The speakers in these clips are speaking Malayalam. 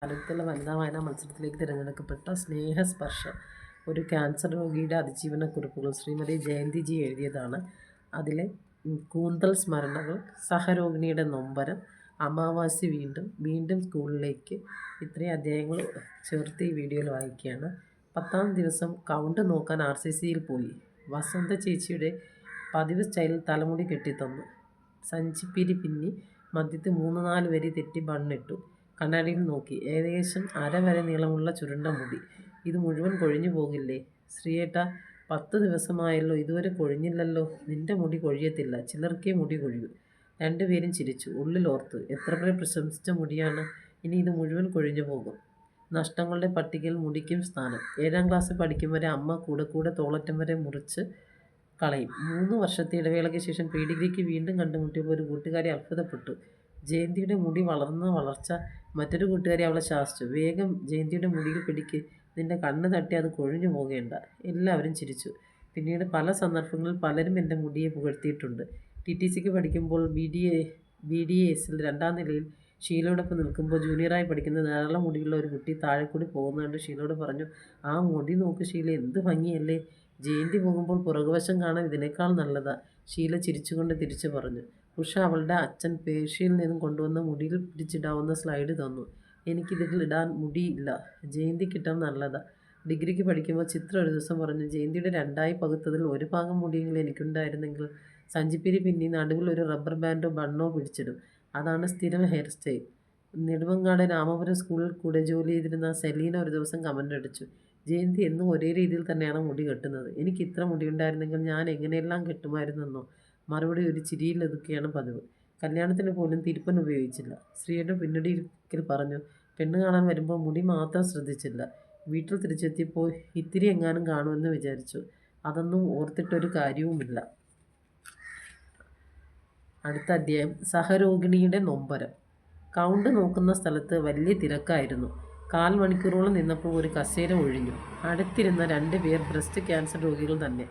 കാലത്തുള്ള വനിതാ വായനാ മത്സരത്തിലേക്ക് തിരഞ്ഞെടുക്കപ്പെട്ട സ്നേഹസ്പർശം ഒരു ക്യാൻസർ രോഗിയുടെ അതിജീവനക്കുറിപ്പുകൾ ശ്രീമതി ജയന്തി ജി എഴുതിയതാണ്. അതിലെ കൂന്തൽ സ്മരണകൾ, സഹരോഗിണിയുടെ നൊമ്പരം, അമാവാസി വീണ്ടും, വീണ്ടും സ്കൂളിലേക്ക്, ഇത്രയും അധ്യായങ്ങൾ ചേർത്ത് ഈ വീഡിയോയിൽ വായിക്കുകയാണ്. 10ാം ദിവസം കൗണ്ട് നോക്കാൻ RCCയിൽ പോയി. വസന്ത ചേച്ചിയുടെ പതിവ് സ്റ്റൈലിൽ തലമുടി കെട്ടിത്തന്നു. സഞ്ചിപ്പിരി പിന്നി മധ്യത്ത് 3-4 വരി തെറ്റി ബണ്ണിട്ടു. കണ്ണാടിയിൽ നോക്കി. ഏകദേശം അരവരെ നീളമുള്ള ചുരുണ്ട മുടി. ഇത് മുഴുവൻ കൊഴിഞ്ഞു പോകില്ലേ? ശ്രീയേട്ടാ, 10 ദിവസമായല്ലോ, ഇതുവരെ കൊഴിഞ്ഞില്ലല്ലോ. നിന്റെ മുടി കൊഴിയത്തില്ല, ചിലർക്കേ മുടി കൊഴിയൂ. രണ്ടുപേരും ചിരിച്ചു. ഉള്ളിലോർത്തു, എത്ര പേർ പ്രശംസിച്ച മുടിയാണ്, ഇനി ഇത് മുഴുവൻ കൊഴിഞ്ഞു പോകും. നഷ്ടങ്ങളുടെ പട്ടികയിൽ മുടിക്കും സ്ഥാനം. 7ാം ക്ലാസ്സിൽ പഠിക്കും വരെ അമ്മ കൂടെ തോളറ്റം വരെ മുറിച്ച് കളയും. 3 വർഷത്തെ ഇടവേളയ്ക്ക് ശേഷം പ്രീ ഡിഗ്രിക്ക് വീണ്ടും കണ്ടുമുട്ടിയപ്പോൾ ഒരു കൂട്ടുകാരി അത്ഭുതപ്പെട്ടു. ജയന്തിയുടെ മുടി വളർച്ച മറ്റൊരു കൂട്ടുകാരി അവളെ ശാസിച്ചു. വേഗം ജയന്തിയുടെ മുടിയിൽ പിടിക്ക്, നിന്റെ കണ്ണ് തട്ടി അത് കൊഴിഞ്ഞു പോകേണ്ട. എല്ലാവരും ചിരിച്ചു. പിന്നീട് പല സന്ദർഭങ്ങളിൽ പലരും എൻ്റെ മുടിയെ പുകഴ്ത്തിയിട്ടുണ്ട്. TTCക്ക് പഠിക്കുമ്പോൾ BDAസിൽ 2ാം നിലയിൽ ഷീലയോടൊപ്പം നിൽക്കുമ്പോൾ ജൂനിയറായി പഠിക്കുന്ന ധാരാളം മുടിയുള്ള ഒരു കുട്ടി താഴെ കൂടി പോകുന്നത് ഷീലയോട് പറഞ്ഞു, ആ മുടി നോക്ക് ഷീല, എന്ത് ഭംഗിയല്ലേ. ജയന്തി പോകുമ്പോൾ പുറകുവശം കാണാൻ ഇതിനേക്കാൾ നല്ലതാ, ഷീല ചിരിച്ചുകൊണ്ട് തിരിച്ചു പറഞ്ഞു. ഉഷ അവളുടെ അച്ഛൻ പേർഷ്യയിൽ നിന്നും കൊണ്ടുവന്ന മുടിയിൽ പിടിച്ചിടാവുന്ന സ്ലൈഡ് തന്നു. എനിക്കിതിൽ ഇടാൻ മുടിയില്ല, ജയന്തിക്കിട്ടാൻ നല്ലതാ. ഡിഗ്രിക്ക് പഠിക്കുമ്പോൾ ചിത്ര ഒരു ദിവസം പറഞ്ഞു, ജയന്തിയുടെ 2ആയി പകുത്തതിൽ ഒരു ഭാഗം മുടിയെങ്കിലും എനിക്കുണ്ടായിരുന്നെങ്കിൽ. സഞ്ചിപ്പിരി പിന്നി നടുവിൽ ഒരു റബ്ബർ ബാൻഡോ ബണ്ണോ പിടിച്ചിടും. അതാണ് സ്ഥിരം ഹെയർ സ്റ്റൈൽ. നെടുമങ്ങാട് രാമപുരം സ്കൂളിൽ കൂടെ ജോലി ചെയ്തിരുന്ന സെലീന ഒരു ദിവസം കമൻ്റ് അടിച്ചു, ജയന്തി എന്നും ഒരേ രീതിയിൽ തന്നെയാണ് മുടി കെട്ടുന്നത്. എനിക്ക് ഇത്ര മുടിയുണ്ടായിരുന്നെങ്കിൽ ഞാൻ എങ്ങനെയെല്ലാം കെട്ടുമായിരുന്നെന്നോ. മറുപടി ഒരു ചിരിയിലൊതുക്കിയാണ് പതിവ്. കല്യാണത്തിന് പോലും തിരുപ്പൻ ഉപയോഗിച്ചില്ല. ശ്രീയുടെ പിന്നടിയിരിക്കൽ പറഞ്ഞു, പെണ്ണ് കാണാൻ വരുമ്പോൾ മുടി മാത്രം ശ്രദ്ധിച്ചില്ല. വീട്ടിൽ തിരിച്ചെത്തിയപ്പോൾ ഇത്തിരി എങ്ങാനും കാണുമെന്ന് വിചാരിച്ചു. അതൊന്നും ഓർത്തിട്ടൊരു കാര്യവുമില്ല. അടുത്ത അധ്യായം, സഹരോഗിണിയുടെ നൊമ്പരം. കൗണ്ട് നോക്കുന്ന സ്ഥലത്ത് വലിയ തിരക്കായിരുന്നു. 1/4 മണിക്കൂറോളം നിന്നപ്പോൾ ഒരു കസേര ഒഴിഞ്ഞു. അടുത്തിരുന്ന 2 പേർ ബ്രസ്റ്റ് ക്യാൻസർ രോഗികൾ തന്നെ.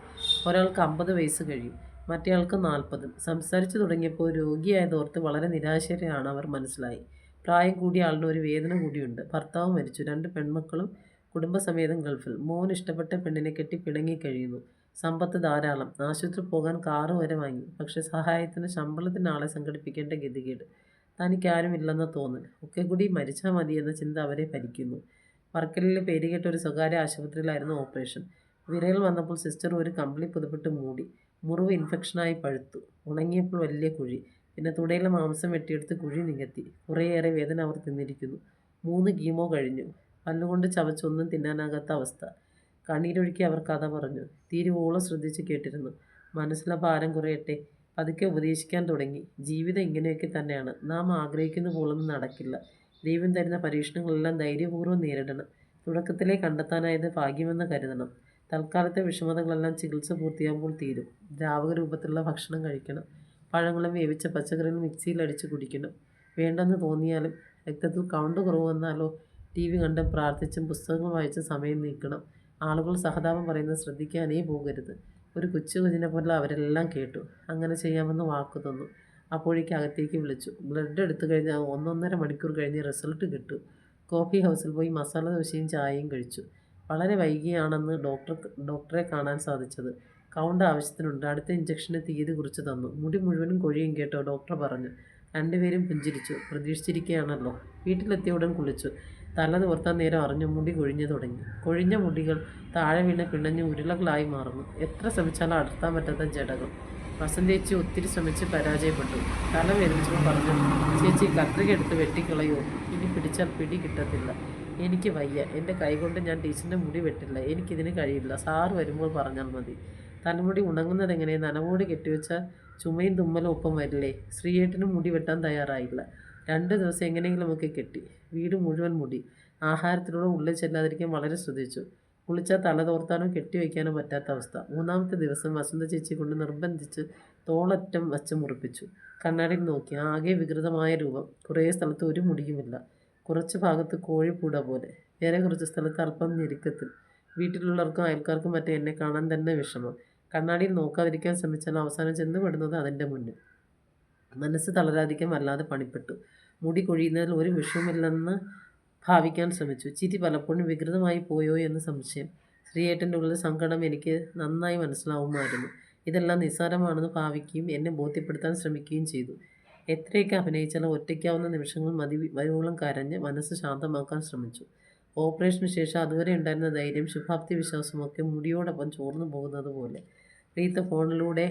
ഒരാൾക്ക് 50 വയസ്സ് കഴിയും, മറ്റേയാൾക്ക് 40. സംസാരിച്ചു തുടങ്ങിയപ്പോൾ രോഗിയായതോർത്ത് വളരെ നിരാശരാണ് അവർ. മനസ്സിലായി, പ്രായം കൂടിയ ആളിന് ഒരു വേദന കൂടിയുണ്ട്. ഭർത്താവ് മരിച്ചു, 2 പെൺമക്കളും കുടുംബസമേതം ഗൾഫിൽ. മോൻ ഇഷ്ടപ്പെട്ട പെണ്ണിനെ കെട്ടി പിണങ്ങി കഴിയുന്നു. സമ്പത്ത് ധാരാളം, ആശുപത്രി പോകാൻ കാറ് വരെ വാങ്ങി. പക്ഷേ സഹായത്തിന് ശമ്പളത്തിന് ആളെ സംഘടിപ്പിക്കേണ്ട ഗതികേട്. തനിക്കാരുമില്ലെന്ന തോന്നൽ, ഒക്കെ കൂടി മരിച്ചാൽ മതിയെന്ന ചിന്ത അവരെ ഭരിക്കുന്നു. വർക്കലിലെ പേരുകേട്ട ഒരു സ്വകാര്യ ആശുപത്രിയിലായിരുന്നു ഓപ്പറേഷൻ. വിരൽ വന്നപ്പോൾ സിസ്റ്റർ ഒരു കമ്പിളി പുതപ്പിട്ട് മൂടി. മുറിവ് ഇൻഫെക്ഷനായി പഴുത്തു. ഉണങ്ങിയപ്പോൾ വലിയ കുഴി. പിന്നെ തുടയിലെ മാംസം വെട്ടിയെടുത്ത് കുഴി നികത്തി. കുറേയേറെ വേദന അവർ തിന്നിരിക്കുന്നു. 3 കീമോ കഴിഞ്ഞു. പല്ലുകൊണ്ട് ചവച്ചൊന്നും തിന്നാനാകാത്ത അവസ്ഥ. കണ്ണീരൊഴുക്കി അവർ കഥ പറഞ്ഞു. തീരുവോളം ശ്രദ്ധിച്ച് കേട്ടിരുന്നു. മനസ്സിലെ ഭാരം കുറയട്ടെ, പതുക്കെ ഉപദേശിക്കാൻ തുടങ്ങി. ജീവിതം ഇങ്ങനെയൊക്കെ തന്നെയാണ്, നാം ആഗ്രഹിക്കുന്ന പോലൊന്നും നടക്കില്ല. ദൈവം തരുന്ന പരീക്ഷണങ്ങളെല്ലാം ധൈര്യപൂർവ്വം നേരിടണം. തുടക്കത്തിലേ കണ്ടെത്താനായത് ഭാഗ്യമെന്ന് കരുതണം. തൽക്കാലത്തെ വിഷമതകളെല്ലാം ചികിത്സ പൂർത്തിയാകുമ്പോൾ തീരും. ദ്രാവക രൂപത്തിലുള്ള ഭക്ഷണം കഴിക്കണം. പഴങ്ങളും വേവിച്ച പച്ചക്കറികളും മിക്സിയിൽ അടിച്ച് കുടിക്കണം. വേണ്ടെന്ന് തോന്നിയാലും. രക്തത്തിൽ കൗണ്ട് കുറവ് വന്നാലോ, TV കണ്ടും പ്രാർത്ഥിച്ചും പുസ്തകങ്ങൾ വായിച്ചും സമയം നീക്കണം. ആളുകൾ സഹതാപം പറയുന്നത് ശ്രദ്ധിക്കാനേ പോകരുത്. ഒരു കൊച്ചുകുഞ്ഞിനെ പോലെ അവരെല്ലാം കേട്ടു. അങ്ങനെ ചെയ്യാമെന്ന് വാക്കു തന്നു. അപ്പോഴേക്ക് അകത്തേക്ക് വിളിച്ചു. ബ്ലഡ് എടുത്തു കഴിഞ്ഞാൽ 1-1.5 മണിക്കൂർ കഴിഞ്ഞ് റിസൾട്ട് കിട്ടും. കോഫി ഹൗസിൽ പോയി മസാല ദോശയും ചായയും കഴിച്ചു. വളരെ വൈകിയാണെന്ന് ഡോക്ടറെ കാണാൻ സാധിച്ചത്. കൗണ്ട് ആവശ്യത്തിനുണ്ട്. അടുത്ത ഇഞ്ചക്ഷന് തീയതി കുറിച്ച് തന്നു. മുടി മുഴുവനും കൊഴിയും കേട്ടോ, ഡോക്ടർ പറഞ്ഞു. 2 പേരും പുഞ്ചിരിച്ചു. പ്രതീക്ഷിച്ചിരിക്കുകയാണല്ലോ. വീട്ടിലെത്തിയ ഉടൻ കുളിച്ചു. തല നിവർത്താൻ നേരം അറിഞ്ഞു മുടി കൊഴിഞ്ഞു തുടങ്ങി. കൊഴിഞ്ഞ മുടികൾ താഴെ വീണ് പിണഞ്ഞ് ഉരുളകളായി മാറുന്നു. എത്ര ശ്രമിച്ചാലും അടർത്താൻ പറ്റാത്ത ജടകൾ. വസന്തേച്ചി ഒത്തിരി ശ്രമിച്ച് പരാജയപ്പെട്ടു. തല വേദനിച്ചപ്പോൾ പറഞ്ഞു, ചേച്ചി കത്രിക എടുത്ത് വെട്ടിക്കളയോ, ഇനി പിടിച്ചാൽ പിടി കിട്ടത്തില്ല. എനിക്ക് വയ്യ, എൻ്റെ കൈകൊണ്ട് ഞാൻ ടീച്ചറിൻ്റെ മുടി വെട്ടില്ല, എനിക്കിതിന് കഴിയില്ല, സാറ് വരുമ്പോൾ പറഞ്ഞാൽ മതി. തലമുടി ഉണങ്ങുന്നതെങ്ങനെ? നനവോട് കെട്ടിവെച്ച ചുമയും തുമ്മലും ഒപ്പം വരില്ലേ? ശ്രീയേട്ടനും മുടി വെട്ടാൻ തയ്യാറായില്ല. 2 ദിവസം എങ്ങനെയെങ്കിലുമൊക്കെ കെട്ടി. വീട് മുഴുവൻ മുടി. ആഹാരത്തിലൂടെ ഉള്ളിൽ ചെല്ലാതിരിക്കാൻ വളരെ ശ്രദ്ധിച്ചു. കുളിച്ചാൽ തല തോർത്താനോ കെട്ടിവയ്ക്കാനോ പറ്റാത്ത അവസ്ഥ. 3ാമത്തെ ദിവസം വസന്ത ചേച്ചി കൊണ്ട് നിർബന്ധിച്ച് തോളറ്റം വച്ച് മുറിപ്പിച്ചു. കണ്ണാടിയിൽ നോക്കി. ആകെ വികൃതമായ രൂപം. കുറേ സ്ഥലത്ത് ഒരു മുടിയുമില്ല. കുറച്ച് ഭാഗത്ത് കോഴിപ്പൂട പോലെ. വേറെ കുറച്ച് സ്ഥലത്ത് അല്പം ഞെരുക്കത്തിൽ. വീട്ടിലുള്ളവർക്കും അയൽക്കാർക്കും മറ്റേ എന്നെ കാണാൻ തന്നെ വിഷമം. കണ്ണാടിയിൽ നോക്കാതിരിക്കാൻ ശ്രമിച്ചാൽ അവസാനം ചെന്നുപെടുന്നത് അതിൻ്റെ മുന്നിൽ. മനസ്സ് തളരാതിരിക്കാൻ വല്ലാതെ പണിപ്പെട്ടു. മുടി കൊഴിയുന്നതിൽ ഒരു വിഷമമില്ലെന്ന് ഭാവിക്കാൻ ശ്രമിച്ചു. ചിരി പലപ്പോഴും വികൃതമായി പോയോ എന്ന് സംശയം. ശ്രീയേട്ടൻ്റെ ഉള്ളിൽ സങ്കടം എനിക്ക് നന്നായി മനസ്സിലാവുമായിരുന്നു. ഇതെല്ലാം നിസ്സാരമാണെന്ന് ഭാവിക്കുകയും എന്നെ ബോധ്യപ്പെടുത്താൻ ശ്രമിക്കുകയും ചെയ്തു. എത്രയൊക്കെ അഭിനയിച്ചാലും ഒറ്റയ്ക്കാവുന്ന നിമിഷങ്ങൾ വരുവോളം കരഞ്ഞ് മനസ്സ് ശാന്തമാക്കാൻ ശ്രമിച്ചു. ഓപ്പറേഷന് ശേഷം അതുവരെ ഉണ്ടായിരുന്ന ധൈര്യം, ശുഭാപ്തി വിശ്വാസമൊക്കെ മുടിയോടൊപ്പം ചോർന്നു പോകുന്നത് പോലെ. റീത്ത ഫോണിലൂടെ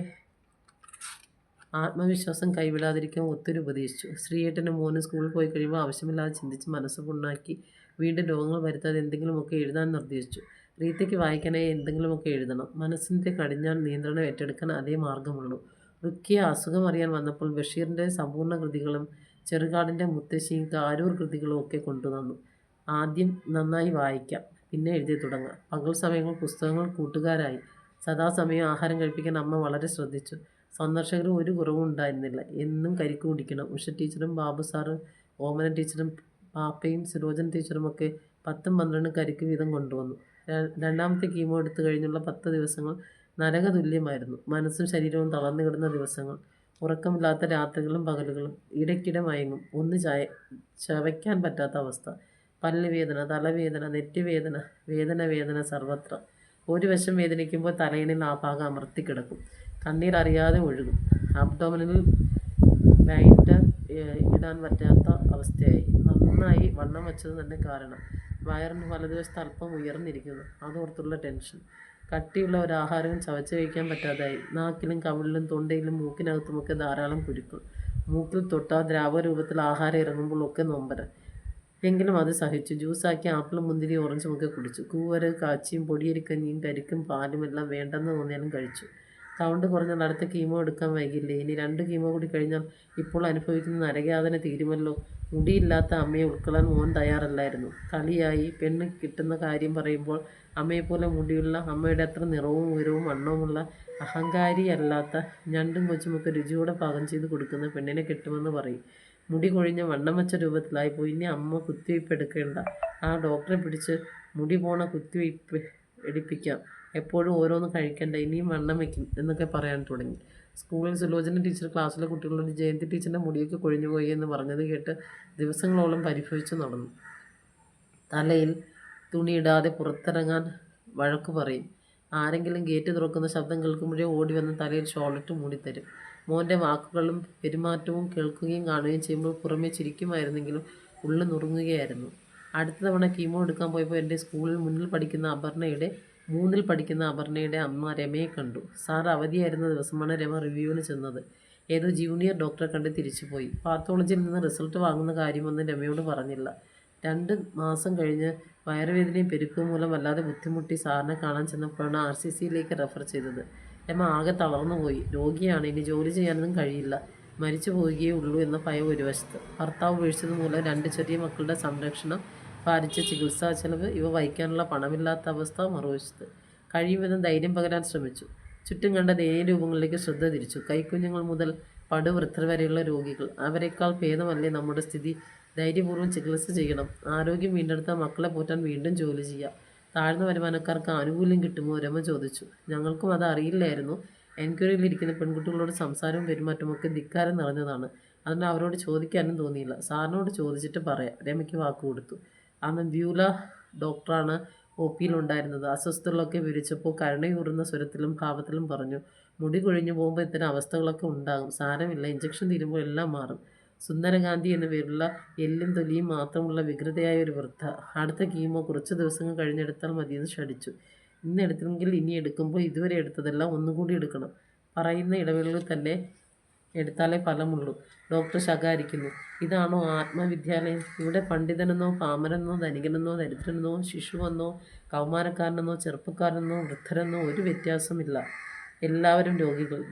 ആത്മവിശ്വാസം കൈവിടാതിരിക്കാൻ ഒത്തിരി ഉപദേശിച്ചു. ശ്രീയേട്ടൻ്റെ മോന് സ്കൂളിൽ പോയി കഴിയുമ്പോൾ ആവശ്യമില്ലാതെ ചിന്തിച്ച് മനസ്സ് പുണ്ണാക്കി വീണ്ടും രോഗങ്ങൾ വരുത്താതെ എന്തെങ്കിലുമൊക്കെ എഴുതാൻ നിർദ്ദേശിച്ചു. റീത്തയ്ക്ക് വായിക്കാനായി എന്തെങ്കിലുമൊക്കെ എഴുതണം. മനസ്സിൻ്റെ കടിഞ്ഞാൺ നിയന്ത്രണം ഏറ്റെടുക്കാൻ അതേ മാർഗമുള്ളൂ. റുക്കിയ അസുഖം അറിയാൻ വന്നപ്പോൾ ബഷീറിൻ്റെ സമ്പൂർണ്ണ കൃതികളും ചെറുകാടിൻ്റെ മുത്തശ്ശിയും കാരൂർ കൃതികളും ഒക്കെ കൊണ്ടുവന്നു. ആദ്യം നന്നായി വായിക്കാം, പിന്നെ എഴുതി തുടങ്ങാം. പകൽ സമയങ്ങൾ പുസ്തകങ്ങൾ കൂട്ടുകാരായി. സദാസമയം ആഹാരം കഴിപ്പിക്കാൻ അമ്മ വളരെ ശ്രദ്ധിച്ചു. സന്ദർശകർ ഒരു കുറവും ഉണ്ടായിരുന്നില്ല. എന്നും കരിക്ക് കുടിക്കണം. ഉഷ ടീച്ചറും ബാബു സാറും ഓമന ടീച്ചറും പാപ്പയും സുലോചന ടീച്ചറുമൊക്കെ 10ഉം 12ഉം കരിക്ക് വീതം കൊണ്ടുവന്നു. രണ്ടാമത്തെ കീമോ എടുത്തു കഴിഞ്ഞുള്ള 10 ദിവസങ്ങൾ നരകതുല്യമായിരുന്നു. മനസ്സും ശരീരവും തളർന്നു കിടന്ന ദിവസങ്ങൾ. ഉറക്കമില്ലാത്ത രാത്രികളും പകലുകളും. ഇടയ്ക്കിടെ മയങ്ങും. ചവയ്ക്കാൻ പറ്റാത്ത അവസ്ഥ. പല്ലുവേദന, തലവേദന, നെറ്റിവേദന, വേദന സർവത്ര. ഒരു വശം വേദനിക്കുമ്പോൾ തലയിണിൽ ആ ഭാഗം അമർത്തിക്കിടക്കും. കണ്ണീർ അറിയാതെ ഒഴുകും. അബ്ഡോമിനിൽ ബൈൻഡർ ഇടാൻ പറ്റാത്ത അവസ്ഥയായി. നന്നായി വണ്ണം വച്ചത് തന്നെ കാരണം. വയറിന് വലതുവശത്ത് അല്പം ഉയർന്നിരിക്കുന്നു. അതോർത്തുള്ള ടെൻഷൻ. കട്ടിയുള്ള ഒരാഹാരവും ചവച്ച് കഴിക്കാൻ പറ്റാതായി. നാക്കിലും കവിളിലും തൊണ്ടയിലും മൂക്കിനകത്തുമൊക്കെ ധാരാളം കുരുക്കൾ. മൂക്കിൽ തൊട്ടാൽ ദ്രാവരൂപത്തിൽ ആഹാരം ഇറങ്ങുമ്പോഴൊക്കെ നൊമ്പരം. എങ്കിലും അത് സഹിച്ചു. ജ്യൂസാക്കി ആപ്പിളും മുന്തിരി ഓറഞ്ചുമൊക്കെ കുടിച്ചു. കൂവര് കാച്ചിയും പൊടിയരിക്കഞ്ഞിയും കരിക്കും പാലും എല്ലാം വേണ്ടെന്ന് തോന്നിയാലും കഴിച്ചു. കൗണ്ട് കുറഞ്ഞാൽ അടുത്ത കീമോ എടുക്കാൻ വൈകില്ലേ? ഇനി 2 കീമോ കൂടി കഴിഞ്ഞാൽ ഇപ്പോൾ അനുഭവിക്കുന്ന നരകയാതന തീരുമല്ലോ. മുടിയില്ലാത്ത അമ്മയെ ഉൾക്കൊള്ളാൻ മോൻ തയ്യാറല്ലായിരുന്നു. കളിയായി പെണ്ണ് കിട്ടുന്ന കാര്യം പറയുമ്പോൾ അമ്മയെപ്പോലെ മുടിയുള്ള, അമ്മയുടെ അത്ര നിറവും ഉയരവും വണ്ണവുമുള്ള, അഹങ്കാരിയല്ലാത്ത, ഞണ്ടും കൊച്ചുമൊക്കെ രുചിയോടെ പാകം ചെയ്ത് കൊടുക്കുന്ന പെണ്ണിനെ കിട്ടുമെന്ന് പറയും. മുടി കൊഴിഞ്ഞ വണ്ണം വച്ച രൂപത്തിലായി പോയി. ഇനി അമ്മ കുത്തിവയ്പ്പ് എടുക്കേണ്ട. ആ ഡോക്ടറെ പിടിച്ച് മുടി പോണ കുത്തിവയ്പ്പ് എടുപ്പിക്കാം. എപ്പോഴും ഓരോന്ന് കഴിക്കണ്ട, ഇനിയും വണ്ണം വയ്ക്കും എന്നൊക്കെ പറയാൻ തുടങ്ങി. സ്കൂളിൽ സുലോചന ടീച്ചർ ക്ലാസ്സിലെ കുട്ടികളോട് ജയന്തി ടീച്ചറിൻ്റെ മുടിയൊക്കെ കൊഴിഞ്ഞു പോയി എന്ന് പറഞ്ഞത് കേട്ട് ദിവസങ്ങളോളം പരിഭവിച്ചു നടന്നു. തലയിൽ തുണിയിടാതെ പുറത്തിറങ്ങാൻ വഴക്കു പറയും. ആരെങ്കിലും ഗേറ്റ് തുറക്കുന്ന ശബ്ദം കേൾക്കുമ്പോഴേ ഓടി വന്ന് തലയിൽ ഷോളിട്ട് മൂടിത്തരും. മോൻ്റെ വാക്കുകളും പെരുമാറ്റവും കേൾക്കുകയും കാണുകയും ചെയ്യുമ്പോൾ പുറമേ ചിരിക്കുമായിരുന്നെങ്കിലും ഉള്ളിൽ നുറുങ്ങുകയായിരുന്നു. അടുത്ത തവണ കീമോ എടുക്കാൻ പോയപ്പോൾ എൻ്റെ സ്കൂളിൽ 3ൽ പഠിക്കുന്ന അപർണയുടെ അമ്മ രമയെ കണ്ടു. സാർ അവധിയായിരുന്ന ദിവസമാണ് രമ റിവ്യൂവിന് ചെന്നത്. ഏതോ ജൂനിയർ ഡോക്ടറെ കണ്ട് തിരിച്ചുപോയി. പാത്തോളജിയിൽ നിന്ന് റിസൾട്ട് വാങ്ങുന്ന കാര്യമൊന്നും രമയോട് പറഞ്ഞില്ല. 2 മാസം കഴിഞ്ഞ് വയറുവേദനയും പെരുക്കവും മൂലം വല്ലാതെ ബുദ്ധിമുട്ടി സാറിനെ കാണാൻ ചെന്നപ്പോഴാണ് RCCയിലേക്ക് റെഫർ ചെയ്തത്. രമ ആകെ തളർന്നുപോയി. രോഗിയാണ്, ഇനി ജോലി ചെയ്യാനൊന്നും കഴിയില്ല, മരിച്ചു പോവുകയേ ഉള്ളൂ എന്ന ഭയം ഒരു വശത്ത്. ഭർത്താവ് ഉപേക്ഷിച്ചത് മൂലം 2 ചെറിയ മക്കളുടെ സംരക്ഷണം, ഭാരിച്ച ചികിത്സാ ചെലവ്, ഇവ വഹിക്കാനുള്ള പണമില്ലാത്ത അവസ്ഥ മറുവശത്ത്. കഴിയും വിധം ധൈര്യം പകരാൻ ശ്രമിച്ചു. ചുറ്റും കണ്ട ദയനീയ രൂപങ്ങളിലേക്ക് ശ്രദ്ധ തിരിച്ചു. കൈക്കുഞ്ഞുങ്ങൾ മുതൽ പടുവൃദ്ധർ വരെയുള്ള രോഗികൾ. അവരെക്കാൾ ഭേദമല്ലേ നമ്മുടെ സ്ഥിതി? ധൈര്യപൂർവ്വം ചികിത്സ ചെയ്യണം. ആരോഗ്യം വീണ്ടെടുത്ത മക്കളെ പോറ്റാൻ വീണ്ടും ജോലി ചെയ്യാം. താഴ്ന്ന വരുമാനക്കാർക്ക് ആനുകൂല്യം കിട്ടുമോ? രമ ചോദിച്ചു. ഞങ്ങൾക്കും അത് അറിയില്ലായിരുന്നു. എൻക്വയറിയിലിരിക്കുന്ന പെൺകുട്ടികളോട് സംസാരവും പെരുമാറ്റമൊക്കെ ധിക്കാരം നിറഞ്ഞതാണ്. അതിന് അവരോട് ചോദിക്കാനും തോന്നിയില്ല. സാറിനോട് ചോദിച്ചിട്ട് പറയാം, രമയ്ക്ക് വാക്ക് കൊടുത്തു. അന്ന് ബ്യൂല ഡോക്ടറാണ് OPയിലുണ്ടായിരുന്നത്. അസ്വസ്ഥതകളൊക്കെ വിവരിച്ചപ്പോൾ കരുണയൂറുന്ന സ്വരത്തിലും ഭാവത്തിലും പറഞ്ഞു, മുടി കൊഴിഞ്ഞു പോകുമ്പോൾ ഇത്തരം അവസ്ഥകളൊക്കെ ഉണ്ടാകും. സാരമില്ല, ഇഞ്ചക്ഷൻ തീരുമ്പോൾ എല്ലാം മാറും. സുന്ദരകാന്തി എന്ന പേരുള്ള എല്ലും തൊലിയും മാത്രമുള്ള വികൃതയായ ഒരു വൃദ്ധ. അടുത്ത കീമോ കുറച്ച് ദിവസങ്ങൾ കഴിഞ്ഞെടുത്താൽ മതിയെന്ന് ശഠിച്ചു. ഇന്ന് എടുത്തെങ്കിൽ ഇനി എടുക്കുമ്പോൾ ഇതുവരെ എടുത്തതെല്ലാം ഒന്നുകൂടി എടുക്കണം. പറയുന്ന ഇടവേളകളിൽ തന്നെ എടുത്താലേ ഫലമുള്ളൂ. ഡോക്ടർ ശകാരിക്കുന്നു. ഇതാണോ ആത്മവിദ്യാലയം? ഇവിടെ പണ്ഡിതനെന്നോ പാമരനെന്നോ ധനികനെന്നോ ദരിദ്രനെന്നോ ശിശുവെന്നോ കൗമാരക്കാരനെന്നോ ചെറുപ്പക്കാരനെന്നോ വൃദ്ധരെന്നോ ഒരു വ്യത്യാസമില്ല. എല്ലാവരും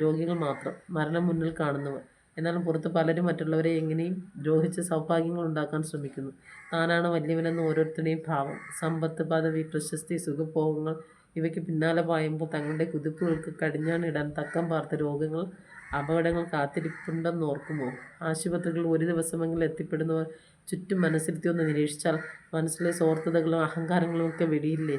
രോഗികൾ മാത്രം, മരണം മുന്നിൽ കാണുന്നവർ. എന്നാലും പുറത്ത് പലരും മറ്റുള്ളവരെ എങ്ങനെയും ദ്രോഹിച്ച് സൗഭാഗ്യങ്ങൾ ഉണ്ടാക്കാൻ ശ്രമിക്കുന്നു. താനാണ് വലിയവനെന്ന് ഓരോരുത്തരുടെയും ഭാവം. സമ്പത്ത്, പദവി, പ്രശസ്തി, സുഖഭോഗങ്ങൾ ഇവയ്ക്ക് പിന്നാലെ പായുമ്പോൾ തങ്ങളുടെ കുതിപ്പുകൾക്ക് കടിഞ്ഞാണിടാൻ തക്കം പാർത്ത രോഗങ്ങൾ, അപകടങ്ങൾ കാത്തിരിപ്പുണ്ടെന്നോർക്കുമോ? ആശുപത്രികളിൽ ഒരു ദിവസമെങ്കിലും എത്തിപ്പെടുന്നവർ ചുറ്റും മനസ്സിരുത്തി ഒന്ന് നിരീക്ഷിച്ചാൽ മനസ്സിലെ സ്വാർത്ഥതകളും അഹങ്കാരങ്ങളും ഒക്കെ വെടിയില്ലേ?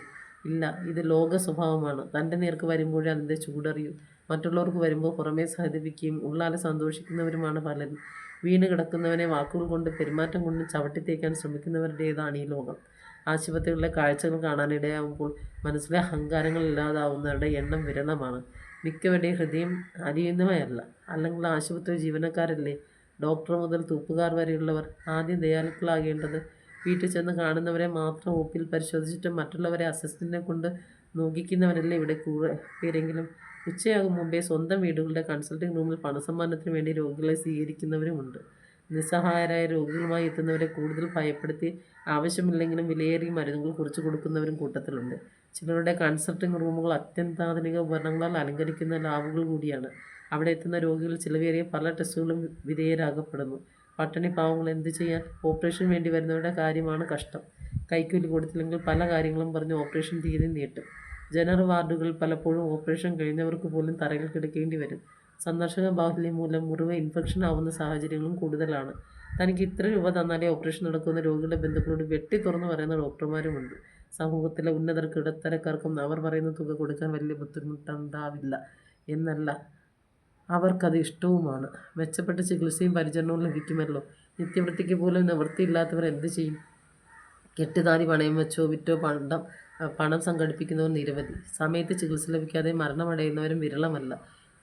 ഇല്ല, ഇത് ലോക സ്വഭാവമാണ്. തൻ്റെ നേർക്ക് വരുമ്പോഴേ അതിൻ്റെ ചൂടറിയൂ. മറ്റുള്ളവർക്ക് വരുമ്പോൾ പുറമേ സഹതപിക്കുകയും ഉള്ളാലെ സന്തോഷിക്കുന്നവരുമാണ് പലരും. വീണ് കിടക്കുന്നവനെ വാക്കുകൾ കൊണ്ട് പെരുമാറ്റം കൊണ്ട് ചവിട്ടിത്തേക്കാൻ ശ്രമിക്കുന്നവരുടേതാണ് ഈ ലോകം. ആശുപത്രികളിലെ കാഴ്ചകൾ കാണാനിടയാവുമ്പോൾ മനസ്സിലെ അഹങ്കാരങ്ങൾ ഇല്ലാതാവുന്നവരുടെ എണ്ണം വിരളമാണ്. മിക്കവരുടെയും ഹൃദയം അലിയുന്നവയല്ല. അല്ലെങ്കിൽ ആശുപത്രി ജീവനക്കാരല്ലേ, ഡോക്ടർ മുതൽ തൂപ്പുകാർ വരെയുള്ളവർ ആദ്യം ദയാലുക്കളാകേണ്ടത്? വീട്ടിൽ ചെന്ന് കാണുന്നവരെ മാത്രം ഒപ്പിൽ പരിശോധിച്ചിട്ട് മറ്റുള്ളവരെ അസിസ്റ്റന്റിനെ കൊണ്ട് നോക്കിക്കുന്നവരല്ലേ ഇവിടെ പേരെങ്കിലും. ഉച്ചയാകും മുമ്പേ സ്വന്തം വീടുകളുടെ കൺസൾട്ടിംഗ് റൂമിൽ പണസമ്മാനത്തിന് വേണ്ടി രോഗികളെ സ്വീകരിക്കുന്നവരുമുണ്ട്. നിസ്സഹായരായ രോഗികളുമായി എത്തുന്നവരെ കൂടുതൽ ഭയപ്പെടുത്തി ആവശ്യമില്ലെങ്കിലും വിലയേറിയ മരുന്നുകൾ കുറിച്ച് കൊടുക്കുന്നവരും കൂട്ടത്തിലുണ്ട്. ചിലരുടെ കൺസൾട്ടിംഗ് റൂമുകൾ അത്യന്താധുനിക ഉപകരണങ്ങളാൽ അലങ്കരിക്കുന്ന ലാബുകൾ കൂടിയാണ്. അവിടെ എത്തുന്ന രോഗികൾ ചിലവേറിയ പല ടെസ്റ്റുകളും വിധേയരാകപ്പെടുന്നു. പട്ടിണി പാവങ്ങൾ എന്തു ചെയ്യാൻ? ഓപ്പറേഷൻ വേണ്ടി വരുന്നവരുടെ കാര്യമാണ് കഷ്ടം. കൈക്കൂലി കൊടുത്തില്ലെങ്കിൽ പല കാര്യങ്ങളും പറഞ്ഞ് ഓപ്പറേഷൻ തീയതി നീട്ടും. ജനറൽ വാർഡുകളിൽ പലപ്പോഴും ഓപ്പറേഷൻ കഴിഞ്ഞവർക്ക് പോലും തറയിൽ കിടക്കേണ്ടി വരും. സന്ദർശക ബാഹുല്യം മൂലം മുറിവ് ഇൻഫെക്ഷൻ ആവുന്ന സാഹചര്യങ്ങളും കൂടുതലാണ്. തനിക്ക് ഇത്ര രൂപ തന്നാലേ ഓപ്പറേഷൻ നടക്കുന്ന രോഗികളുടെ ബന്ധുക്കളോട് വെട്ടി തുറന്നു പറയുന്ന ഡോക്ടർമാരുമുണ്ട്. സമൂഹത്തിലെ ഉന്നതർക്കും ഇടത്തരക്കാർക്കും അവർ പറയുന്ന തുക കൊടുക്കാൻ വലിയ ബുദ്ധിമുട്ടുണ്ടാവില്ല എന്നല്ല, അവർക്കത് ഇഷ്ടവുമാണ്. മെച്ചപ്പെട്ട ചികിത്സയും പരിചരണവും ലഭിക്കുമല്ലോ. നിത്യവൃത്തിക്ക് പോലും നിവൃത്തിയില്ലാത്തവർ എന്ത് ചെയ്യും? കെട്ടുതാലി പണയം വെച്ചോ വിറ്റോ പണം സംഘടിപ്പിക്കുന്നവർ നിരവധി. സമയത്ത് ചികിത്സ ലഭിക്കാതെ മരണമടയുന്നവരും വിരളമല്ല.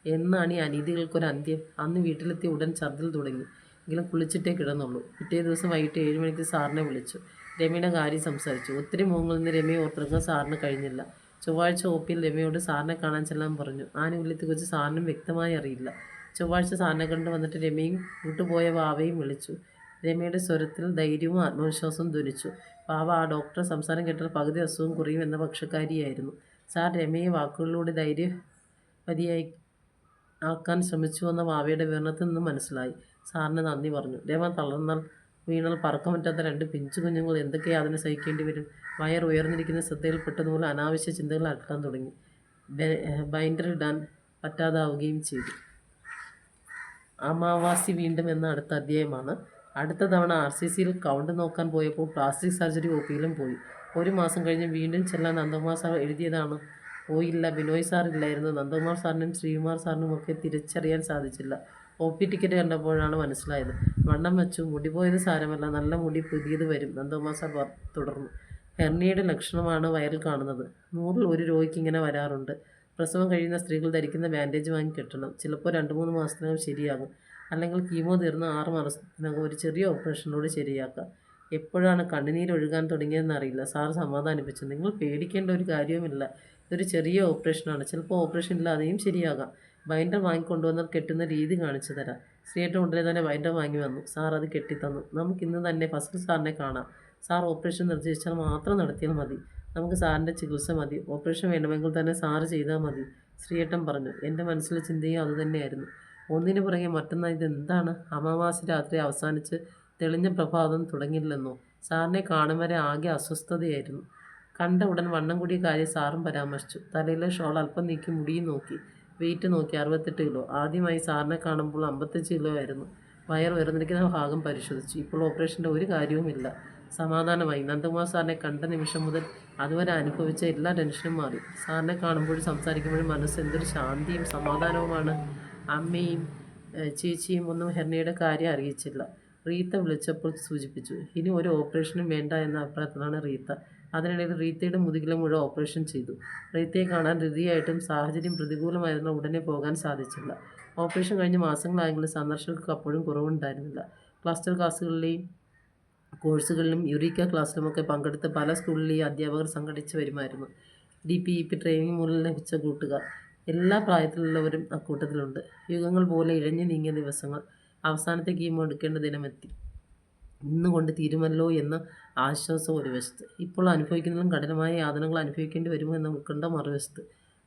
എന്നാണ് ഈ അനീതികൾക്കൊരു അന്ത്യം? അന്ന് വീട്ടിലെത്തിയ ഉടൻ ഛർദ്ദിൽ തുടങ്ങി. എങ്കിലും കുളിച്ചിട്ടേ കിടന്നുള്ളൂ. പിറ്റേ ദിവസം വൈകിട്ട് 7 മണിക്ക് സാറിനെ വിളിച്ചു. രമയുടെ കാര്യം സംസാരിച്ചു. ഒത്തിരി മുഖങ്ങളിൽ നിന്ന് രമയെ ഓർത്തെടുക്കാൻ സാറിന് കഴിഞ്ഞില്ല. ചൊവ്വാഴ്ച ഒപിയിൽ രമയോട് സാറിനെ കാണാൻ ചെല്ലാൻ പറഞ്ഞു. ആനുകൂല്യത്തെക്കുറിച്ച് സാറിനും വ്യക്തമായി അറിയില്ല. ചൊവ്വാഴ്ച സാറിനെ കണ്ടു വന്നിട്ട് രമയും വിട്ടുപോയ വാവയും വിളിച്ചു. രമയുടെ സ്വരത്തിൽ ധൈര്യവും ആത്മവിശ്വാസവും ധ്വനിച്ചു. വാവ ആ ഡോക്ടറെ സംസാരം കേട്ടാൽ പകുതി അസുഖം കുറയും എന്ന പക്ഷക്കാരിയായിരുന്നു. സാർ രമയെ വാക്കുകളിലൂടെ ധൈര്യവതിയായി ആക്കാൻ ശ്രമിച്ചുവെന്ന വാവയുടെ വിവരണത്തിൽ നിന്ന് മനസ്സിലായി. സാറിന് നന്ദി പറഞ്ഞു. രമ തളർന്നാൽ വീണാൽ പറക്കം പറ്റാത്ത 2 പിഞ്ചു കുഞ്ഞുങ്ങൾ എന്തൊക്കെ യാതന സഹിക്കേണ്ടി വരും. വയർ ഉയർന്നിരിക്കുന്ന ശ്രദ്ധയിൽപ്പെട്ടതുപോലെ അനാവശ്യ ചിന്തകൾ അലട്ടാൻ തുടങ്ങി. ബൈൻഡർ ഇടാൻ പറ്റാതാവുകയും ചെയ്തു. അമാവാസി വീണ്ടും എന്ന അടുത്ത അധ്യായമാണ്. അടുത്ത തവണ RCCയിൽ കൗണ്ട് നോക്കാൻ പോയപ്പോൾ പ്ലാസ്റ്റിക് സർജറി ഒപിയിലും പോയി. 1 മാസം കഴിഞ്ഞ് വീണ്ടും ചെല്ലാൻ നന്ദകുമാർ സാർ എഴുതിയതാണ്. പോയില്ല. ബിനോയ് സാർ ഇല്ലായിരുന്നു. നന്ദകുമാർ സാറിനും ശ്രീകുമാർ സാറിനുമൊക്കെ തിരിച്ചറിയാൻ സാധിച്ചില്ല. OP ടിക്കറ്റ് കണ്ടപ്പോഴാണ് മനസ്സിലായത്. വണ്ണം വെച്ചു. മുടി പോയത് സാരമല്ല, നല്ല മുടി പുതിയത് വരും. നന്ദകുമാർ സാർ തുടർന്നു. ഹെർണിയയുടെ ലക്ഷണമാണ് വയറിൽ കാണുന്നത്. 100-ൽ 1 രോഗിക്ക് ഇങ്ങനെ വരാറുണ്ട്. പ്രസവം കഴിയുന്ന സ്ത്രീകൾ ധരിക്കുന്ന ബാൻഡേജ് വാങ്ങി കെട്ടണം. ചിലപ്പോൾ 2-3 മാസത്തിനകം ശരിയാകും. അല്ലെങ്കിൽ കീമോ തീർന്ന് 6 മാസത്തിനകം ഒരു ചെറിയ ഓപ്പറേഷനിലൂടെ ശരിയാക്കാം. എപ്പോഴാണ് കണ്ണുനീരൊഴുകാൻ തുടങ്ങിയതെന്നറിയില്ല. സാർ സമാധാനിപ്പിച്ചു. നിങ്ങൾ പേടിക്കേണ്ട ഒരു കാര്യവുമില്ല. ഇതൊരു ചെറിയ ഓപ്പറേഷനാണ്. ചിലപ്പോൾ ഓപ്പറേഷൻ ഇല്ലാതെയും ശരിയാകാം. ബൈൻഡർ വാങ്ങിക്കൊണ്ടുവന്നാൽ കെട്ടുന്ന രീതി കാണിച്ചു തരാം. ശ്രീയേട്ടൻ ഉടനെ തന്നെ ബൈൻഡർ വാങ്ങി വന്നു. സാർ അത് കെട്ടിത്തന്നു. നമുക്കിന്ന് തന്നെ ഫസൽ സാറിനെ കാണാം. സാർ ഓപ്പറേഷൻ നിർദ്ദേശിച്ചാൽ മാത്രം നടത്തിയാൽ മതി. നമുക്ക് സാറിൻ്റെ ചികിത്സ മതി. ഓപ്പറേഷൻ വേണമെങ്കിൽ തന്നെ സാറ് ചെയ്താൽ മതി, ശ്രീയേട്ടൻ പറഞ്ഞു. എൻ്റെ മനസ്സിലെ ചിന്തയും അതുതന്നെയായിരുന്നു. ഒന്നിനു പുറകെ മറ്റൊന്നായി. ഇതെന്താണ്? അമാവാസി രാത്രി അവസാനിച്ച് തെളിഞ്ഞ പ്രഭാതം തുടങ്ങില്ലെന്നോ? സാറിനെ കാണും വരെ ആകെ അസ്വസ്ഥതയായിരുന്നു. കണ്ട ഉടൻ വണ്ണം കൂടിയ കാര്യം സാറും പരാമർശിച്ചു. തലയിലെ ഷോൾ അല്പം നീക്കി മുടിയും നോക്കി. വെയിറ്റ് നോക്കി. 68 കിലോ. ആദ്യമായി സാറിനെ കാണുമ്പോൾ 55 കിലോ ആയിരുന്നു. വയർ ഉയർന്നിരിക്കുന്ന ഭാഗം പരിശോധിച്ചു. ഇപ്പോൾ ഓപ്പറേഷൻ്റെ ഒരു കാര്യവുമില്ല. സമാധാനമായി. നന്ദകുമാർ സാറിനെ കണ്ട നിമിഷം മുതൽ അതുവരെ അനുഭവിച്ച എല്ലാ ടെൻഷനും മാറി. സാറിനെ കാണുമ്പോഴും സംസാരിക്കുമ്പോഴും മനസ്സ് എന്തൊരു ശാന്തിയും സമാധാനവുമാണ്. അമ്മയും ചേച്ചിയും ഒന്നും ഹെർണിയുടെ കാര്യം അറിയിച്ചില്ല. റീത്ത വിളിച്ചപ്പോൾ സൂചിപ്പിച്ചു. ഇനി ഒരു ഓപ്പറേഷനും വേണ്ട എന്ന അഭിപ്രായത്തിലാണ് റീത്ത. അതിനിടയിൽ റീത്തയുടെ മുതുകിലെ മുഴുവൻ ഓപ്പറേഷൻ ചെയ്തു. റീത്തയെ കാണാൻ ധൃതിയായിട്ടും സാഹചര്യം പ്രതികൂലമായതിനാൽ ഉടനെ പോകാൻ സാധിച്ചില്ല. ഓപ്പറേഷൻ കഴിഞ്ഞ് മാസങ്ങളായെങ്കിലും സന്ദർശകർക്ക് അപ്പോഴും കുറവുണ്ടായിരുന്നില്ല. ക്ലസ്റ്റർ ക്ലാസ്സുകളിലെയും കോഴ്സുകളിലും യുറീക്ക ക്ലാസ്സിലുമൊക്കെ പങ്കെടുത്ത് പല സ്കൂളിലെയും അധ്യാപകർ സംഘടിച്ച് വരുമായിരുന്നു. DPEP ട്രെയിനിങ് മൂലം ലഭിച്ച കൂട്ടുകാർ. എല്ലാ പ്രായത്തിലുള്ളവരും അക്കൂട്ടത്തിലുണ്ട്. യുഗങ്ങൾ പോലെ ഇഴഞ്ഞു നീങ്ങിയ ദിവസങ്ങൾ. അവസാനത്തെ കീമോ എടുക്കേണ്ട ദിനമെത്തി. ഇന്നുകൊണ്ട് തീരുമല്ലോ എന്ന ആശ്വാസം ഒരു വശത്ത്. ഇപ്പോൾ അനുഭവിക്കുന്നതിലും കഠിനമായ യാതനകൾ അനുഭവിക്കേണ്ടി വരുമോ എന്ന ഉത്കണ്ഠ മറുവശത്ത്.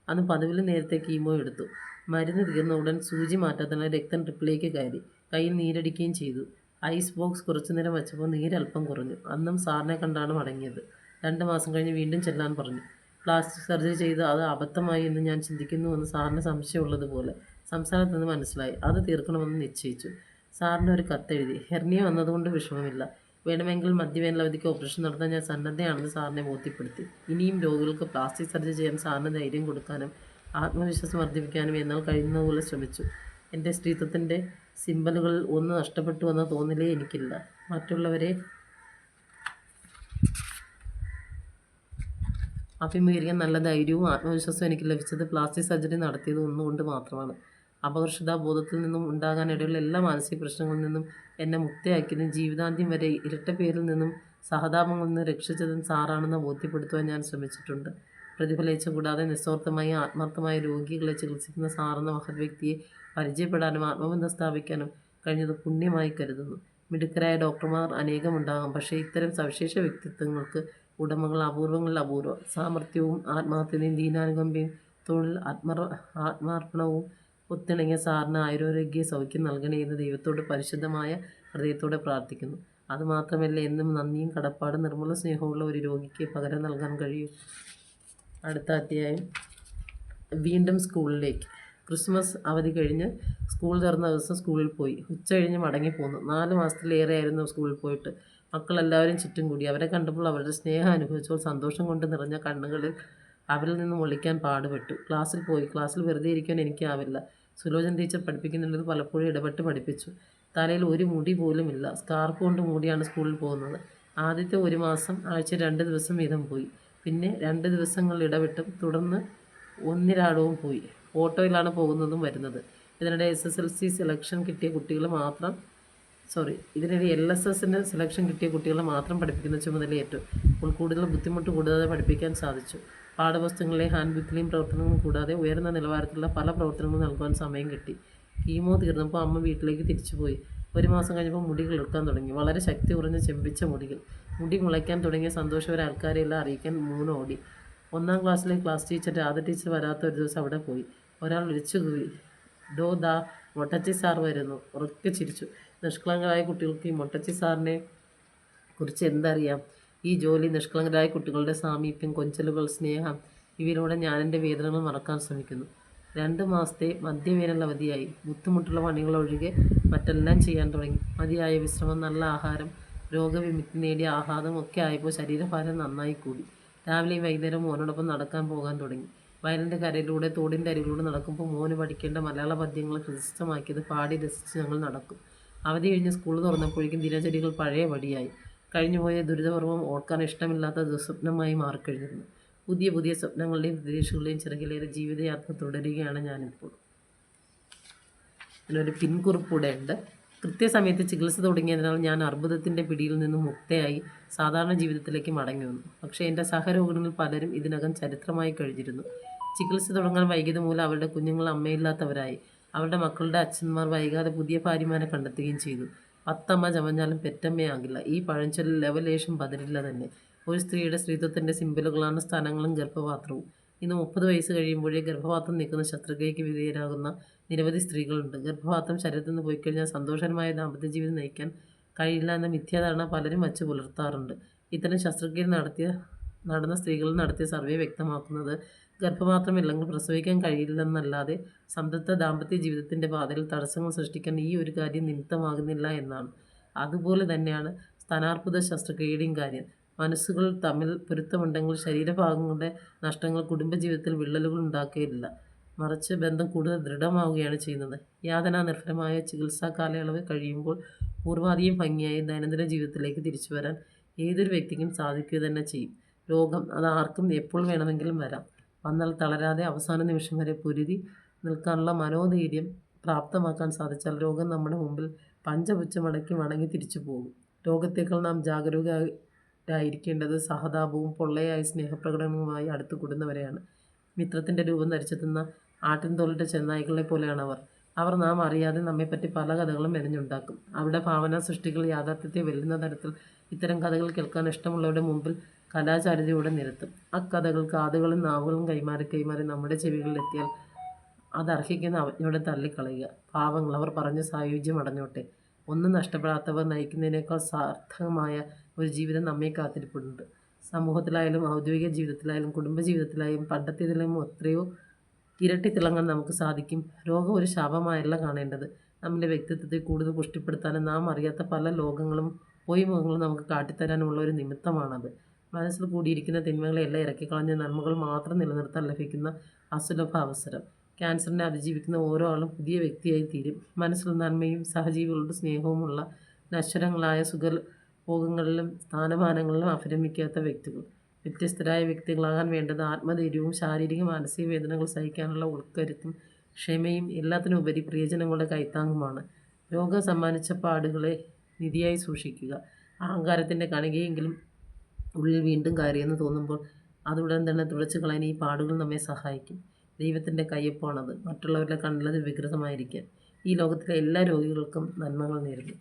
അന്ന് പതിവിലും നേരത്തെ കീമോ എടുത്തു. മരുന്ന് തീർന്ന ഉടൻ സൂചി മാറ്റാത്തതിനാൽ രക്തം ട്രിപ്പിലേക്ക് കയറി. കയ്യിൽ നീരടിക്കുകയും ചെയ്തു. ഐസ് ബോക്സ് കുറച്ചുനേരം വെച്ചപ്പോൾ നീരല്പം കുറഞ്ഞു. അന്നും സാറിനെ കണ്ടാണ് മടങ്ങിയത്. 2 മാസം കഴിഞ്ഞ് വീണ്ടും ചെല്ലാൻ പറഞ്ഞു. പ്ലാസ്റ്റിക് സർജറി ചെയ്ത് അത് അബദ്ധമായി എന്ന് ഞാൻ ചിന്തിക്കുന്നുവെന്ന് സാറിന് സംശയമുള്ളതുപോലെ സംസാരത്തിൽ നിന്ന് മനസ്സിലായി. അത് തീർക്കണമെന്ന് നിശ്ചയിച്ചു. സാറിന് ഒരു കത്തെഴുതി. ഹെർണിയ വന്നതുകൊണ്ട് വിഷമമില്ല. വേണമെങ്കിൽ മധ്യവേനലവധിക്ക് ഓപ്പറേഷൻ നടത്താൻ ഞാൻ സന്നദ്ധയാണെന്ന് സാറിനെ ബോധ്യപ്പെടുത്തി. ഇനിയും രോഗികൾക്ക് പ്ലാസ്റ്റിക് സർജറി ചെയ്യാൻ സാറിന് ധൈര്യം കൊടുക്കാനും ആത്മവിശ്വാസം വർദ്ധിപ്പിക്കാനും എന്നാൽ കഴിയുന്നതുപോലെ ശ്രമിച്ചു. എൻ്റെ സ്ത്രീത്വത്തിൻ്റെ സിമ്പലുകൾ ഒന്ന് നഷ്ടപ്പെട്ടു എന്ന തോന്നലേ എനിക്കില്ല. മറ്റുള്ളവരെ അഭിമുഖീകരിക്കാൻ നല്ല ധൈര്യവും ആത്മവിശ്വാസവും എനിക്ക് ലഭിച്ചത് പ്ലാസ്റ്റിക് സർജറി നടത്തിയത് ഒന്നുകൊണ്ട് മാത്രമാണ്. അപകർഷതാബോധത്തിൽ നിന്നും ഉണ്ടാകാനിടയുള്ള എല്ലാ മാനസിക പ്രശ്നങ്ങളിൽ നിന്നും എന്നെ മുക്തയാക്കിയതും ജീവിതാന്ത്യം വരെ ഇരട്ടപ്പേരിൽ നിന്നും സഹതാപങ്ങളിൽ നിന്ന് രക്ഷിച്ചതും സാറാണെന്ന് ബോധ്യപ്പെടുത്തുവാൻ ഞാൻ ശ്രമിച്ചിട്ടുണ്ട്. പ്രതിഫലേച്ഛ കൂടാതെ നിസ്വാർത്ഥമായി ആത്മാർത്ഥമായ രോഗികളെ ചികിത്സിക്കുന്ന സാറെന്ന മഹത് വ്യക്തിയെ പരിചയപ്പെടാനും ആത്മബന്ധം സ്ഥാപിക്കാനും കഴിഞ്ഞത് പുണ്യമായി കരുതുന്നു. മിടുക്കരായ ഡോക്ടർമാർ അനേകമുണ്ടാകാം. പക്ഷേ ഇത്തരം സവിശേഷ വ്യക്തിത്വങ്ങൾക്ക് ഉടമകൾ അപൂർവങ്ങളിൽ അപൂർവം. സാമർത്ഥ്യവും ആത്മാർത്ഥതയും ദീനാനുകമ്പയും തൊഴിൽ ആത്മാർപ്പണവും ഒത്തിണങ്ങിയ സാറിന് ആയുരാരോഗ്യ സൗഖ്യം നൽകണേ എന്ന് ദൈവത്തോട് പരിശുദ്ധമായ ഹൃദയത്തോടെ പ്രാർത്ഥിക്കുന്നു. അതുമാത്രമല്ല, എന്നും നന്ദിയും കടപ്പാടും നിർമ്മല സ്നേഹമുള്ള ഒരു രോഗിക്ക് പകരം നൽകാൻ കഴിയും. അടുത്ത അധ്യായം. വീണ്ടും സ്കൂളിലേക്ക്. ക്രിസ്മസ് അവധി കഴിഞ്ഞ് സ്കൂൾ തുറന്ന ദിവസം സ്കൂളിൽ പോയി. ഉച്ച കഴിഞ്ഞ് മടങ്ങിപ്പോന്നു. 4 മാസത്തിലേറെ ആയിരുന്നു സ്കൂളിൽ പോയിട്ട്. മക്കളെല്ലാവരും ചുറ്റും കൂടി. അവരെ കണ്ടപ്പോൾ അവരുടെ സ്നേഹം അനുഭവിച്ചപ്പോൾ സന്തോഷം കൊണ്ട് നിറഞ്ഞ കണ്ണുകളിൽ അവരിൽ നിന്നും ഒളിക്കാൻ പാടുപെട്ടു. ക്ലാസ്സിൽ പോയി. ക്ലാസ്സിൽ വെറുതെ ഇരിക്കാൻ എനിക്കാവില്ല. സുലോചന ടീച്ചർ പഠിപ്പിക്കുന്നുണ്ടെന്ന് പലപ്പോഴും ഇടപെട്ട് പഠിപ്പിച്ചു. തലയിൽ ഒരു മുടി പോലും ഇല്ല. സ്കാർഫ് കൊണ്ട് മൂടിയാണ് സ്കൂളിൽ പോകുന്നത്. ആദ്യത്തെ 1 മാസം ആഴ്ചയിൽ 2 ദിവസം വീതം പോയി. പിന്നെ 2 ദിവസങ്ങൾ ഇടവിട്ടും തുടർന്ന് ഒന്നിരാടവും പോയി. ഓട്ടോയിലാണ് പോകുന്നതും വരുന്നത്. ഇതിനിടെ LSS സെലക്ഷൻ കിട്ടിയ കുട്ടികളെ മാത്രം പഠിപ്പിക്കുന്ന ചുമതലയേറ്റു. അപ്പോൾ കൂടുതൽ ബുദ്ധിമുട്ട് കൂടാതെ പഠിപ്പിക്കാൻ സാധിച്ചു. പാഠപുസ്തകങ്ങളിലെ ഹാൻഡ് ബുക്കിലെയും പ്രവർത്തനങ്ങളും കൂടാതെ ഉയർന്ന നിലവാരത്തിലുള്ള പല പ്രവർത്തനങ്ങളും നൽകുവാൻ സമയം കിട്ടി. കീമോ തീർന്നപ്പോൾ അമ്മ വീട്ടിലേക്ക് തിരിച്ചുപോയി. 1 മാസം കഴിഞ്ഞപ്പോൾ മുടി കിളിർക്കാൻ തുടങ്ങി. വളരെ ശക്തി കുറഞ്ഞ ചെമ്പിച്ച മുടികൾ. മുടി മുളയ്ക്കാൻ തുടങ്ങിയ സന്തോഷവരെ ആൾക്കാരെല്ലാം അറിയിക്കാൻ 3 ഓടി. 1-ാം ക്ലാസ്സിലെ ക്ലാസ് ടീച്ചർ രാധ ടീച്ചർ വരാത്ത ഒരു ദിവസം അവിടെ പോയി. ഒരാൾ വിളിച്ചുകൂവി, "ഡോ ദാ മൊട്ടച്ചി സാർ വരുന്നു." ഉറക്കെ ചിരിച്ചു. നിഷ്കളങ്കരായ കുട്ടികൾക്ക് ഈ മൊട്ടച്ചി സാറിനെ കുറിച്ച് എന്തറിയാം? ഈ ജോലി, നിഷ്കളങ്കരായ കുട്ടികളുടെ സാമീപ്യം, കൊഞ്ചലുകൾ, സ്നേഹം, ഇവയിലൂടെ ഞാനെൻ്റെ വേദനകൾ മറക്കാൻ ശ്രമിക്കുന്നു. 2 മാസത്തെ മധ്യവേനൽ അവധിയായി. ബുദ്ധിമുട്ടുള്ള പണികളൊഴികെ മറ്റെല്ലാം ചെയ്യാൻ തുടങ്ങി. മതിയായ വിശ്രമം, നല്ല ആഹാരം, രോഗവിമുക്തി നേടിയ ആഹ്ലാദം ഒക്കെ ആയപ്പോൾ ശരീരഭാരം നന്നായി കൂടി. രാവിലെയും വൈകുന്നേരം മോനോടൊപ്പം നടക്കാൻ പോകാൻ തുടങ്ങി. വയലിൻ്റെ കരയിലൂടെ തോടിൻ്റെ അരികിലൂടെ നടക്കുമ്പോൾ മോന് പഠിക്കേണ്ട മലയാള പദ്യങ്ങൾ ഹൃദിസ്ഥമാക്കിയത് പാടി രസിച്ച് ഞങ്ങൾ നടക്കും. അവധി കഴിഞ്ഞ് സ്കൂൾ തുറന്നപ്പോഴേക്കും ദിനചര്യകൾ പഴയ പടിയായി. കഴിഞ്ഞുപോയ ദുരിതപർവം ഓർക്കാൻ ഇഷ്ടമില്ലാത്ത ദുസ്വപ്നമായി മാറിക്കഴിഞ്ഞിരുന്നു. പുതിയ പുതിയ സ്വപ്നങ്ങളുടെയും പ്രതീക്ഷകളുടെയും ചിറകിലേറെ ജീവിതയാത്ര തുടരുകയാണ് ഞാനിപ്പോൾ. അതിനൊരു പിൻകുറിപ്പൂടെ ഉണ്ട്. കൃത്യസമയത്ത് ചികിത്സ തുടങ്ങിയതിനാൽ ഞാൻ അർബുദത്തിൻ്റെ പിടിയിൽ നിന്നും മുക്തയായി സാധാരണ ജീവിതത്തിലേക്ക് മടങ്ങി വന്നു. പക്ഷേ എൻ്റെ സഹരോഗികളിൽ പലരും ഇതിനകം ചരിത്രമായി കഴിഞ്ഞിരുന്നു. ചികിത്സ തുടങ്ങാൻ വൈകിയത് മൂലം അവരുടെ കുഞ്ഞുങ്ങൾ അമ്മയില്ലാത്തവരായി. അവരുടെ മക്കളുടെ അച്ഛന്മാർ വൈകാതെ പുതിയ ഭാര്യമാരെ കണ്ടെത്തുകയും ചെയ്തു. 10 അമ്മ ചമഞ്ഞാലും പെറ്റമ്മയാകില്ല. ഈ പഴഞ്ചൊല്ലിൽ ലവലേശം പതിരില്ല തന്നെ. ഒരു സ്ത്രീയുടെ സ്ത്രീത്വത്തിൻ്റെ സിമ്പലുകളാണ് സ്ഥലങ്ങളും ഗർഭപാത്രവും. ഇന്ന് 30 വയസ്സ് കഴിയുമ്പോഴേ ഗർഭപാത്രം നീക്കുന്ന ശസ്ത്രക്രിയയ്ക്ക് വിധേയരാകുന്ന നിരവധി സ്ത്രീകളുണ്ട്. ഗർഭപാത്രം ശരീരത്തിൽ നിന്ന് പോയിക്കഴിഞ്ഞാൽ സന്തോഷകരമായ ദാമ്പത്യ ജീവിതം നയിക്കാൻ കഴിയില്ല എന്ന മിഥ്യാധാരണ പലരും വച്ച് പുലർത്താറുണ്ട്. ഇത്തരം ശസ്ത്രക്രിയ നടന്ന സ്ത്രീകളിൽ നടത്തിയ സർവേ വ്യക്തമാക്കുന്നത് ഗർഭപാത്രമില്ലെങ്കിൽ പ്രസവിക്കാൻ കഴിയില്ലെന്നല്ലാതെ സംതൃപ്ത ദാമ്പത്യ ജീവിതത്തിൻ്റെ പാതയിൽ തടസ്സങ്ങൾ സൃഷ്ടിക്കാൻ ഈ ഒരു കാര്യം നിമിത്തമാകുന്നില്ല എന്നാണ്. അതുപോലെ തന്നെയാണ് സ്ഥാനാർബുദ ശസ്ത്രക്രിയയുടെയും കാര്യം. മനസ്സുകൾ തമ്മിൽ പൊരുത്തമുണ്ടെങ്കിൽ ശരീരഭാഗങ്ങളുടെ നഷ്ടങ്ങൾ കുടുംബജീവിതത്തിൽ വിള്ളലുകൾ ഉണ്ടാക്കുകയില്ല. മറിച്ച് ബന്ധം കൂടുതൽ ദൃഢമാവുകയാണ് ചെയ്യുന്നത്. യാതനാനിർഭരമായ ചികിത്സാ കാലയളവ് കഴിയുമ്പോൾ പൂർവാധികം ഭംഗിയായി ദൈനംദിന ജീവിതത്തിലേക്ക് തിരിച്ചു വരാൻ ഏതൊരു വ്യക്തിക്കും സാധിക്കുക തന്നെ ചെയ്യും. രോഗം അത് ആർക്കും എപ്പോൾ വേണമെങ്കിലും വരാം. വന്നാൽ തളരാതെ അവസാന നിമിഷം വരെ പൊരുതി നിൽക്കാനുള്ള മനോധൈര്യം പ്രാപ്തമാക്കാൻ സാധിച്ചാൽ രോഗം നമ്മുടെ മുമ്പിൽ പഞ്ചപുച്ഛമടക്കി മടങ്ങി തിരിച്ചു പോകും. രോഗത്തേക്കാൾ നാം ജാഗരൂകരായിരിക്കേണ്ടത് സഹതാപവും പൊള്ളയായ സ്നേഹപ്രകടനവുമായി അടുത്ത് കൂടുന്നവരെയാണ്. മിത്രത്തിൻ്റെ രൂപം ധരിച്ചെത്തുന്ന ആട്ടിൻതോലിട്ട ചെന്നായ്ക്കളെ പോലെയാണ് അവർ നാം അറിയാതെ നമ്മെപ്പറ്റി പല കഥകളും മെനഞ്ഞുണ്ടാക്കും. അവരുടെ ഭാവനാ സൃഷ്ടികൾ യാഥാർത്ഥ്യത്തെ വെല്ലുന്ന തരത്തിൽ ഇത്തരം കഥകൾ കേൾക്കാൻ ഇഷ്ടമുള്ളവരുടെ മുമ്പിൽ കലാചാരിതയോടെ നിരത്തും. അക്കഥകൾ കാതുകളും നാവുകളും കൈമാറി നമ്മുടെ ചെവികളിൽ എത്തിയാൽ അതർഹിക്കുന്ന അവജ്ഞയോടെ തള്ളിക്കളയുക. പാവങ്ങൾ, അവർ പറഞ്ഞ സായുജ്യം അടഞ്ഞോട്ടെ. ഒന്നും നഷ്ടപ്പെടാത്തവർ നയിക്കുന്നതിനേക്കാൾ സാർത്ഥകമായ ഒരു ജീവിതം നമ്മെ കാത്തിരിപ്പുണ്ട്. സമൂഹത്തിലായാലും ഔദ്യോഗിക ജീവിതത്തിലായാലും കുടുംബജീവിതത്തിലായാലും പണ്ടത്തേതിലും എത്രയോ ഇരട്ടി തിളങ്ങാൻ നമുക്ക് സാധിക്കും. രോഗം ഒരു ശാപമായല്ല കാണേണ്ടത്. നമ്മുടെ വ്യക്തിത്വത്തെ കൂടുതൽ പുഷ്ടിപ്പെടുത്താനും നാം അറിയാത്ത പല ലോകങ്ങളും പൊയ്മുഖങ്ങളും നമുക്ക് കാട്ടിത്തരാനുമുള്ള ഒരു നിമിത്തമാണത്. മനസ്സിൽ കൂടിയിരിക്കുന്ന തിന്മകളെല്ലാം ഇറക്കിക്കളഞ്ഞ് നന്മകൾ മാത്രം നിലനിർത്താൻ ലഭിക്കുന്ന അസുലഭ അവസരം. ക്യാൻസറിനെ അതിജീവിക്കുന്ന ഓരോ ആളും പുതിയ വ്യക്തിയായി തീരും. മനസ്സിൽ നന്മയും സഹജീവികളോട് സ്നേഹവുമുള്ള നശ്വരങ്ങളായ സുഖഭോഗങ്ങളിലും സ്ഥാനമാനങ്ങളിലും അഭിരമിക്കാത്ത വ്യക്തികൾ. വ്യത്യസ്തരായ വ്യക്തികളാകാൻ വേണ്ടത് ആത്മധൈര്യവും ശാരീരിക മാനസിക വേദനകൾ സഹിക്കാനുള്ള ഉൾക്കരുത്തും ക്ഷമയും എല്ലാത്തിനുപരി പ്രിയജനങ്ങളുടെ കൈത്താങ്ങുമാണ്. രോഗം സമ്മാനിച്ച പാടുകളെ നിധിയായി സൂക്ഷിക്കുക. അഹങ്കാരത്തിൻ്റെ കണികയെങ്കിലും ഉള്ളിൽ വീണ്ടും കയറിയെന്ന് തോന്നുമ്പോൾ അതുടൻ തന്നെ തുടച്ചു കളയാൻ ഈ പാടുകൾ നമ്മെ സഹായിക്കും. ദൈവത്തിൻ്റെ കയ്യൊപ്പാണത്. മറ്റുള്ളവരുടെ കണ്ണിലത് വികൃതമായിരിക്കാൻ. ഈ ലോകത്തിലെ എല്ലാ രോഗികൾക്കും നന്മകൾ നേരുന്നു.